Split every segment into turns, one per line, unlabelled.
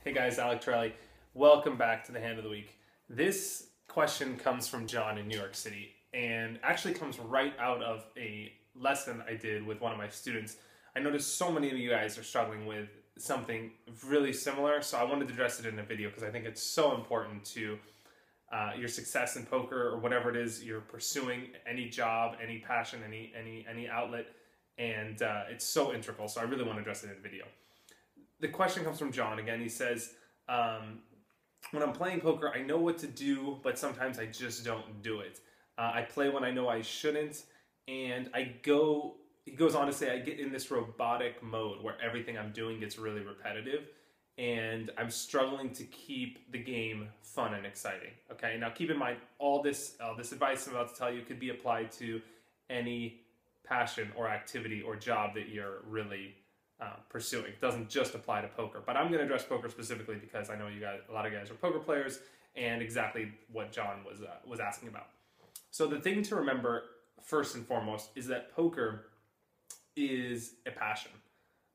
Hey guys, Alec Torelli. Welcome back to the Hand of the Week. This question comes from John in New York City and actually comes right out of a lesson I did with one of my students. I noticed so many of you guys are struggling with something really similar, so I wanted to address it in a video because I think it's so important to your success in poker or whatever it is you're pursuing, any job, any passion, any outlet, and it's so integral, so I really want to address it in a video. The question comes from John again. He says, when I'm playing poker, I know what to do, but sometimes I just don't do it. I play when I know I shouldn't, and he goes on to say, I get in this robotic mode where everything I'm doing gets really repetitive, and I'm struggling to keep the game fun and exciting. Okay, now keep in mind, all this advice I'm about to tell you could be applied to any passion or activity or job that you're really pursuing. It doesn't just apply to poker, but I'm going to address poker specifically because I know you guys, a lot of guys are poker players, and exactly what John was asking about. So the thing to remember first and foremost is that poker is a passion,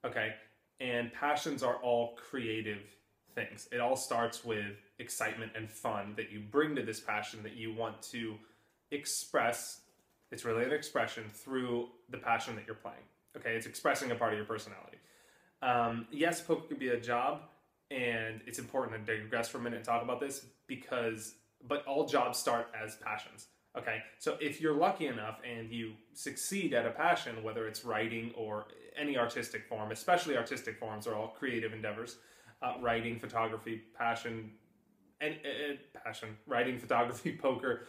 okay? And passions are all creative things. It all starts with excitement and fun that you bring to this passion that you want to express. It's really an expression through the passion that you're playing. Okay, it's expressing a part of your personality. Yes, poker can be a job, and it's important to digress for a minute and talk about this but all jobs start as passions. Okay, so if you're lucky enough and you succeed at a passion, whether it's writing or any artistic form, especially artistic forms are all creative endeavors, writing, photography, writing, photography, poker,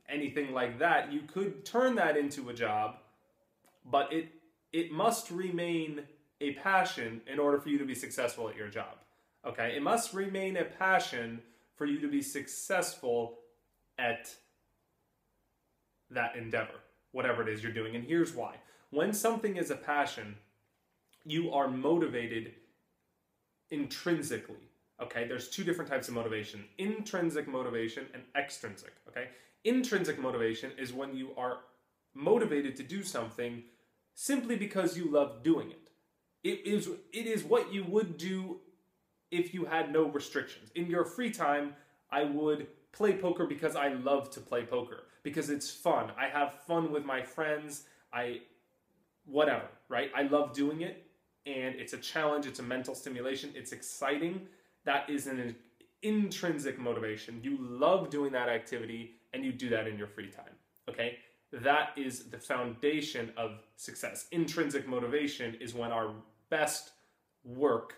anything like that, you could turn that into a job, but it must remain a passion in order for you to be successful at your job. Okay, it must remain a passion for you to be successful at that endeavor, whatever it is you're doing. And here's why. When something is a passion, you are motivated intrinsically. Okay, there's two different types of motivation: intrinsic motivation and extrinsic. Okay, intrinsic motivation is when you are motivated to do something simply because you love doing it. It is what you would do if you had no restrictions. In your free time, I would play poker because I love to play poker, because it's fun. I have fun with my friends. Whatever, right? I love doing it, and it's a challenge. It's a mental stimulation. It's exciting. That is an intrinsic motivation. You love doing that activity, and you do that in your free time, okay? That is the foundation of success. Intrinsic motivation is when our best work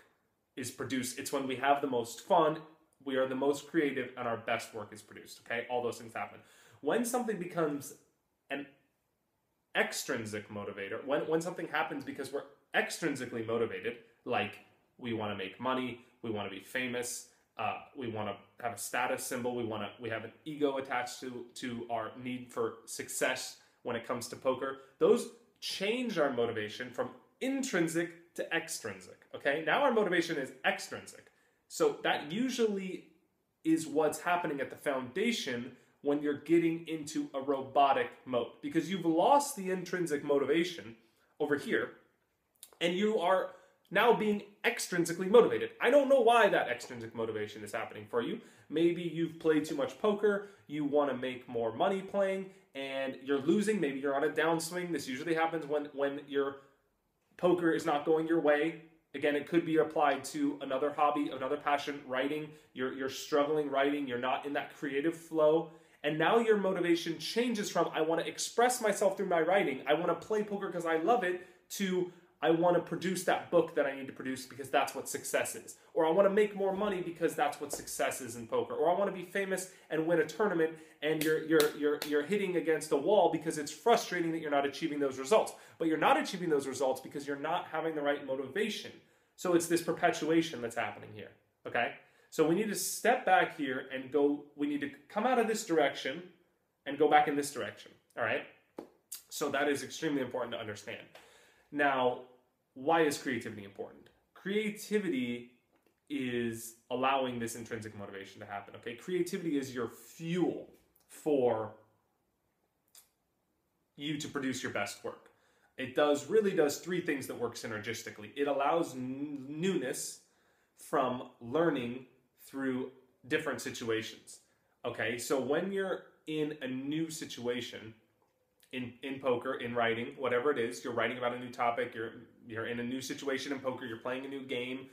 is produced. It's when we have the most fun, we are the most creative, and our best work is produced, okay? All those things happen. When something becomes an extrinsic motivator, when something happens because we're extrinsically motivated, like we want to make money, we want to be famous, we want to have a status symbol, we have an ego attached to our need for success when it comes to poker, those change our motivation from intrinsic to extrinsic, okay? Now our motivation is extrinsic. So that usually is what's happening at the foundation when you're getting into a robotic mode, because you've lost the intrinsic motivation over here, and you are now being extrinsically motivated. I don't know why that extrinsic motivation is happening for you. Maybe you've played too much poker, you want to make more money playing, and you're losing. Maybe you're on a downswing. This usually happens when your poker is not going your way. Again, it could be applied to another hobby, another passion, writing. You're struggling writing, you're not in that creative flow. And now your motivation changes from, I want to express myself through my writing, I want to play poker because I love it, to I want to produce that book that I need to produce because that's what success is. Or I want to make more money because that's what success is in poker. Or I want to be famous and win a tournament, and you're hitting against a wall because it's frustrating that you're not achieving those results. But you're not achieving those results because you're not having the right motivation. So it's this perpetuation that's happening here, okay? So we need to step back here and we need to come out of this direction and go back in this direction, all right? So that is extremely important to understand. Now, why is creativity important? Creativity is allowing this intrinsic motivation to happen, okay? Creativity is your fuel for you to produce your best work. It really does three things that work synergistically. It allows newness from learning through different situations. Okay, so when you're in a new situation, in poker, in writing, whatever it is, you're writing about a new topic, you're in a new situation in poker, you're playing a new game,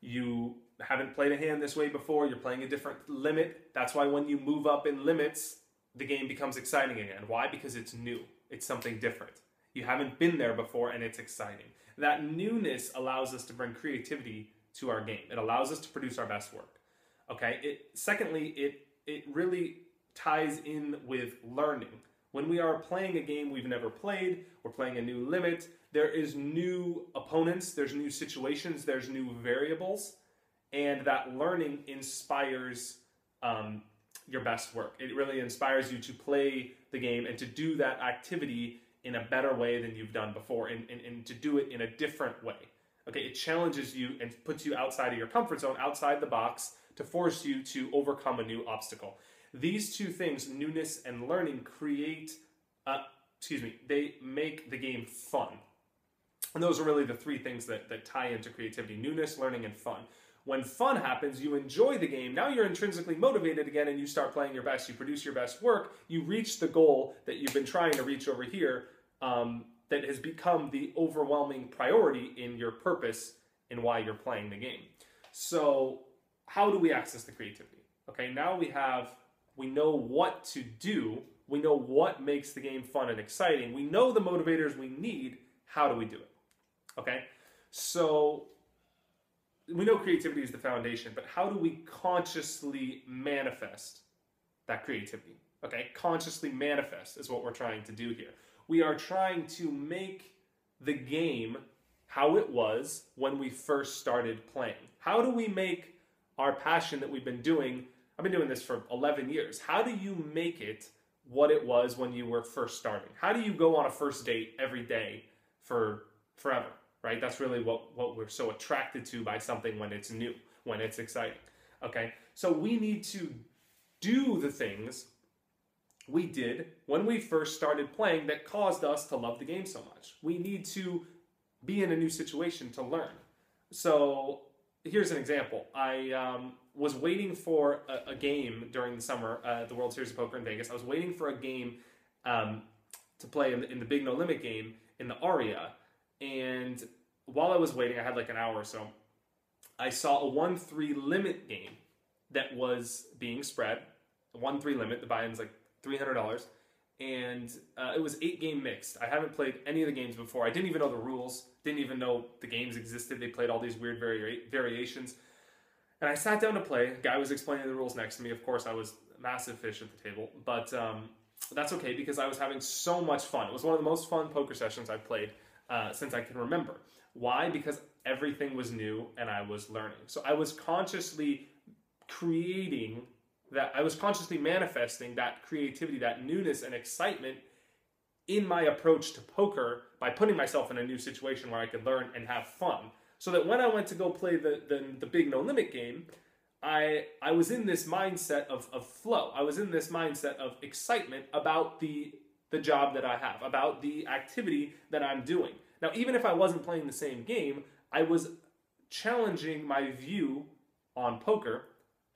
you haven't played a hand this way before, you're playing a different limit. That's why when you move up in limits, the game becomes exciting again. Why? Because it's new. It's something different. You haven't been there before, and it's exciting. That newness allows us to bring creativity to our game. It allows us to produce our best work. Okay. Secondly, it really ties in with learning. When we are playing a game we've never played, we're playing a new limit, there is new opponents, there's new situations, there's new variables, and that learning inspires your best work. It really inspires you to play the game and to do that activity in a better way than you've done before, and to do it in a different way. Okay, it challenges you and puts you outside of your comfort zone, outside the box, to force you to overcome a new obstacle. These two things, newness and learning, they make the game fun. And those are really the three things that tie into creativity: newness, learning, and fun. When fun happens, you enjoy the game. Now you're intrinsically motivated again, and you start playing your best. You produce your best work. You reach the goal that you've been trying to reach over here, that has become the overwhelming priority in your purpose in why you're playing the game. So how do we access the creativity? Okay, now we know what to do. We know what makes the game fun and exciting. We know the motivators we need. How do we do it? Okay, so we know creativity is the foundation, but how do we consciously manifest that creativity? Okay, consciously manifest is what we're trying to do here. We are trying to make the game how it was when we first started playing. How do we make our passion that we've been doing? I've been doing this for 11 years. How do you make it what it was when you were first starting? How do you go on a first date every day for forever, right? That's really what we're so attracted to by something when it's new, when it's exciting, okay? So we need to do the things we did when we first started playing that caused us to love the game so much. We need to be in a new situation to learn. So here's an example. I was waiting for a game during the summer, the World Series of Poker in Vegas. I was waiting for a game to play in the Big No Limit game in the Aria. And while I was waiting, I had like an hour or so, I saw a 1-3 limit game that was being spread. A 1-3 limit, the buy-in's like $300. And it was 8-game mixed. I haven't played any of the games before. I didn't even know the rules. Didn't even know the games existed. They played all these weird variations. And I sat down to play. A guy was explaining the rules next to me. Of course, I was a massive fish at the table. But that's okay because I was having so much fun. It was one of the most fun poker sessions I've played since I can remember. Why? Because everything was new and I was learning. So I was consciously creating that, I was consciously manifesting that creativity, that newness and excitement in my approach to poker by putting myself in a new situation where I could learn and have fun. So that when I went to go play the Big No Limit game, I was in this mindset of flow. I was in this mindset of excitement about the job that I have, about the activity that I'm doing. Now, even if I wasn't playing the same game, I was challenging my view on poker.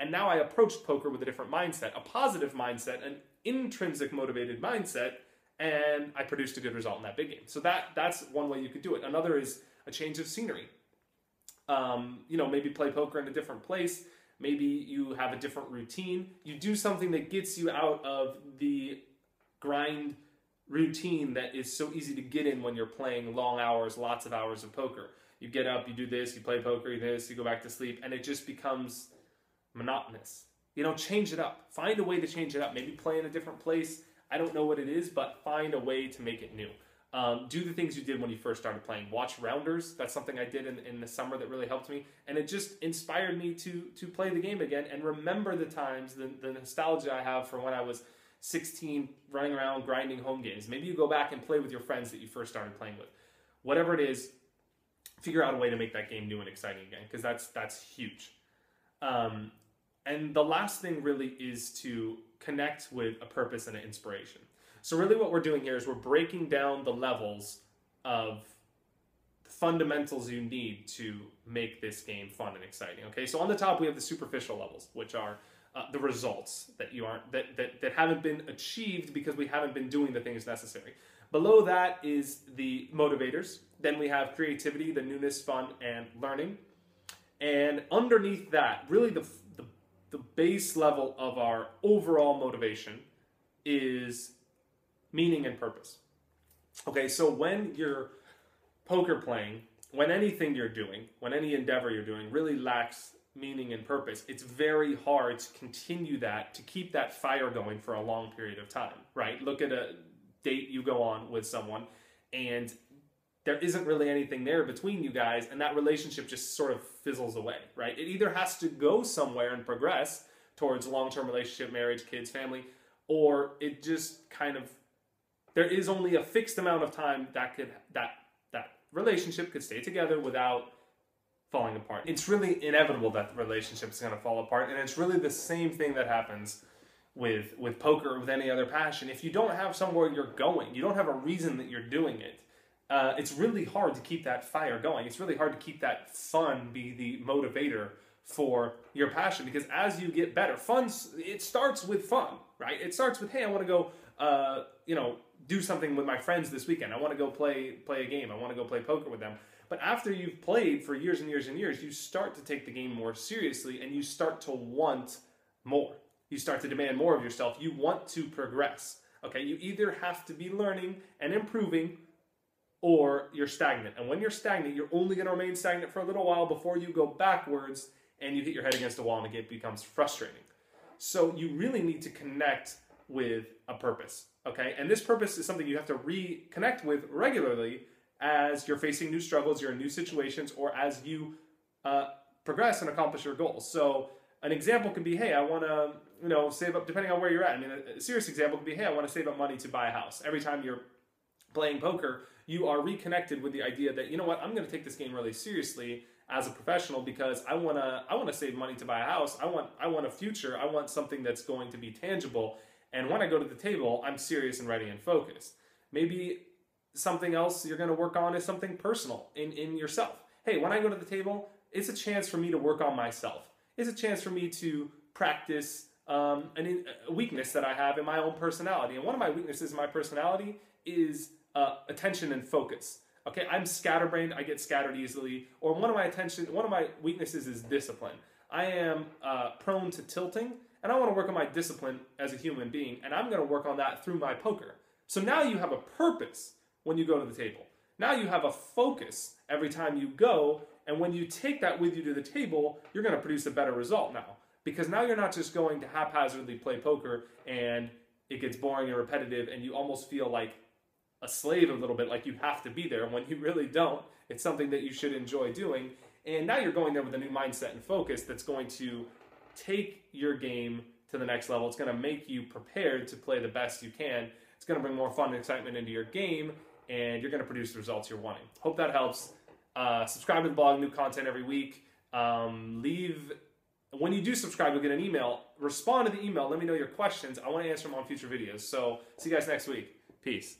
And now I approached poker with a different mindset, a positive mindset, an intrinsic motivated mindset, and I produced a good result in that big game. So that's one way you could do it. Another is a change of scenery. Maybe play poker in a different place. Maybe you have a different routine. You do something that gets you out of the grind routine that is so easy to get in when you're playing long hours, lots of hours of poker. You get up, you do this, you play poker, you do this, you go back to sleep, and it just becomes monotonous. Change it up. Find a way to change it up. Maybe play in a different place. I don't know what it is, but find a way to make it new. Do the things you did when you first started playing. Watch rounders. That's something I did in the summer that really helped me. And it just inspired me to play the game again and remember the times, the nostalgia I have from when I was 16, running around, grinding home games. Maybe you go back and play with your friends that you first started playing with. Whatever it is, figure out a way to make that game new and exciting again, because that's huge. And the last thing really is to connect with a purpose and an inspiration. So really what we're doing here is we're breaking down the levels of fundamentals you need to make this game fun and exciting. Okay, so on the top we have the superficial levels, which are the results that that haven't been achieved because we haven't been doing the things necessary. Below that is the motivators. Then we have creativity, the newness, fun, and learning. And underneath that, really the base level of our overall motivation is meaning and purpose. Okay, so when you're poker playing, when anything you're doing, when any endeavor you're doing really lacks meaning and purpose, it's very hard to continue that, to keep that fire going for a long period of time, right? Look at a date you go on with someone and there isn't really anything there between you guys, and that relationship just sort of fizzles away, right? It either has to go somewhere and progress towards a long-term relationship, marriage, kids, family, or it just kind of, there is only a fixed amount of time that that relationship could stay together without falling apart. It's really inevitable that the relationship is going to fall apart, and it's really the same thing that happens with poker or with any other passion. If you don't have somewhere you're going, you don't have a reason that you're doing it, it's really hard to keep that fire going. It's really hard to keep that fun be the motivator for your passion, because as you get better, it starts with fun, right? It starts with, hey, I want to go, do something with my friends this weekend. I want to go play a game. I want to go play poker with them. But after you've played for years and years and years, you start to take the game more seriously, and you start to want more. You start to demand more of yourself. You want to progress. Okay, you either have to be learning and improving, or you're stagnant. And when you're stagnant, you're only going to remain stagnant for a little while before you go backwards and you hit your head against a wall and it becomes frustrating. So you really need to connect with a purpose, okay? And this purpose is something you have to reconnect with regularly as you're facing new struggles, you're in new situations, or as you progress and accomplish your goals. So an example could be, hey, I want to, save up, depending on where you're at. I mean, a serious example could be, hey, I want to save up money to buy a house. Every time you're playing poker, you are reconnected with the idea that, you know what, I'm going to take this game really seriously as a professional because I want to save money to buy a house. I want a future. I want something that's going to be tangible. And when I go to the table, I'm serious and ready and focused. Maybe something else you're going to work on is something personal in yourself. Hey, when I go to the table, it's a chance for me to work on myself. It's a chance for me to practice a weakness that I have in my own personality. And one of my weaknesses in my personality is attention and focus. Okay, I'm scatterbrained. I get scattered easily. Or one of my weaknesses is discipline. I am prone to tilting, and I want to work on my discipline as a human being, and I'm going to work on that through my poker. So now you have a purpose when you go to the table. Now you have a focus every time you go, and when you take that with you to the table, you're going to produce a better result now. Because now you're not just going to haphazardly play poker, and it gets boring and repetitive, and you almost feel like a slave a little bit, like you have to be there when you really don't. It's something that you should enjoy doing. And now you're going there with a new mindset and focus that's going to take your game to the next level. It's going to make you prepared to play the best you can. It's going to bring more fun and excitement into your game, and you're going to produce the results you're wanting. Hope that helps. Subscribe to the blog, new content every week. When you do subscribe, you'll get an email. Respond to the email. Let me know your questions. I want to answer them on future videos. So see you guys next week. Peace.